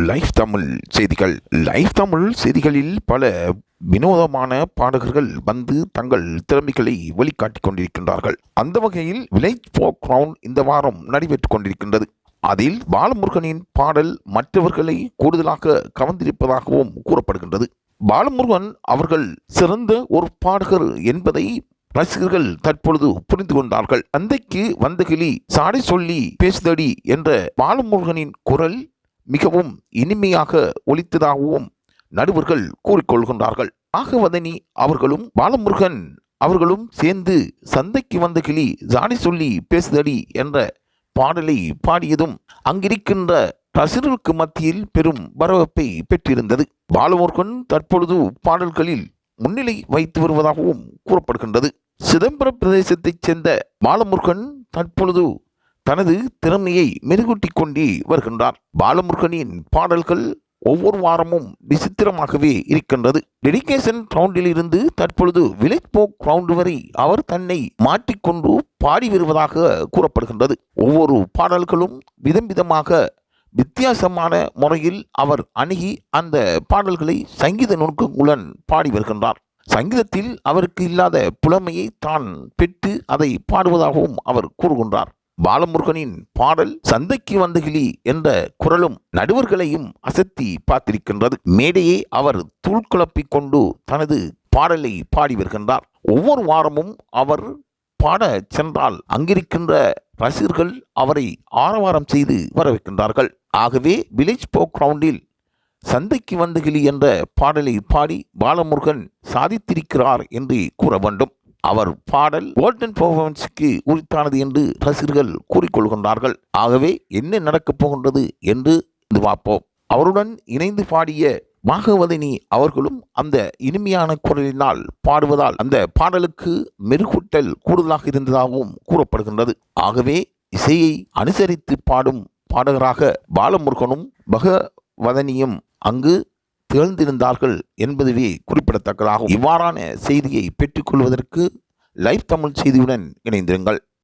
Life Tamil செய்திகள். Life Tamil செய்திகளில் பல வினோதமான பாடகர்கள் வந்து தங்கள் திறமைகளை வெளிக்காட்டிக் கொண்டிருக்கின்றார்கள். அந்த வகையில் வில்லேஜ் ஃபோக் கிரவுண்ட் இந்த வாரம் நடைபெற்றுக் கொண்டிருக்கின்றது. அதில் பாலமுருகனின் பாடல் மற்றவர்களை கூடுதலாக கவர்ந்திருப்பதாகவும் கூறப்படுகின்றது. பாலமுருகன் அவர்கள் சிறந்த ஒரு பாடகர் என்பதை ரசிகர்கள் தற்பொழுது புரிந்து கொண்டார்கள். தந்தைக்கு வந்த கிளி சாடை சொல்லி பேசுதடி என்ற பாலமுருகனின் குரல் மிகவும் இனிமையாக ஒலித்ததாகவும் நடுவர்கள் கூறிக்கொள்கின்றார்கள். நாகவதனி அவர்களும் பாலமுருகன் அவர்களும் சேர்ந்து சந்தைக்கு வந்த கிளி சாடை சொல்லி பேசுதடி என்ற பாடலை பாடியதும் அங்கிருக்கின்ற ரசிகர்களுக்கு மத்தியில் பெரும் வரவேற்பை பெற்றிருந்தது. பாலமுருகன் தற்பொழுது பாடல்களில் முன்னிலை வைத்து வருவதாகவும் கூறப்படுகின்றது. சிதம்பரம் பிரதேசத்தைச் சேர்ந்த பாலமுருகன் தற்பொழுது தனது திறமையை மெருகூட்டிக் கொண்டே வருகின்றார். பாலமுருகனின் பாடல்கள் ஒவ்வொரு வாரமும் விசித்திரமாகவே இருக்கின்றது. டெடிகேஷன் கிரவுண்டில் இருந்து தற்பொழுது வில்லேஜ் ஃபோக் கிரவுண்ட் வரை அவர் தன்னை மாற்றிக்கொண்டு பாடி வருவதாக கூறப்படுகின்றது. ஒவ்வொரு பாடல்களும் விதமாக வித்தியாசமான முறையில் அவர் அணுகி அந்த பாடல்களை சங்கீத நுணுக்கங்களுடன் பாடி வருகின்றார். சங்கீதத்தில் அவருக்கு இல்லாத புலமையை தான் பெற்று அதை பாடுவதாகவும் அவர் கூறுகின்றார். பாலமுருகனின் பாடல் சந்தைக்கு வந்த கிளி என்ற குரலும் நடுவர்களையும் அசத்தி பார்த்திருக்கின்றது. மேடையை அவர் தூள் குழப்பிக் கொண்டு தனது பாடலை பாடி வருகின்றார். ஒவ்வொரு வாரமும் அவர் பாட சென்றால் அங்கிருக்கின்ற ரசிகர்கள் அவரை ஆரவாரம் செய்து வரவேற்கின்றார்கள். ஆகவே வில்லேஜ் ஃபோக் கிரவுண்டில் சந்தைக்கு வந்த கிளி என்ற பாடலை பாடி பாலமுருகன் சாதித்திருக்கிறார் என்று கூற வேண்டும். அவர் பாடல் கோல்டன் பெர்ஃபார்மன்ஸுக்கு உரித்தானது என்று ரசிகர்கள் கூறிக்கொள்கின்றார்கள். ஆகவே என்ன நடக்கப் போகின்றது என்று பார்ப்போம். அவருடன் இணைந்து பாடிய நாகவதனி அவர்களும் அந்த இனிமையான குரலினால் பாடுவதால் அந்த பாடலுக்கு மெருகூட்டல் கூடுதலாக இருந்ததாகவும் கூறப்படுகின்றது. ஆகவே இசையை அனுசரித்து பாடும் பாடகராக பாலமுருகனும் பகவதனியும் அங்கு திகழ்ந்திருந்தார்கள் என்பதுவே குறிப்பிடத்தக்கதாகும். இவ்வாறான செய்தியை பெற்றுக்கொள்வதற்கு லைவ் தமிழ் செய்தியுடன் இணைந்திருங்கள்.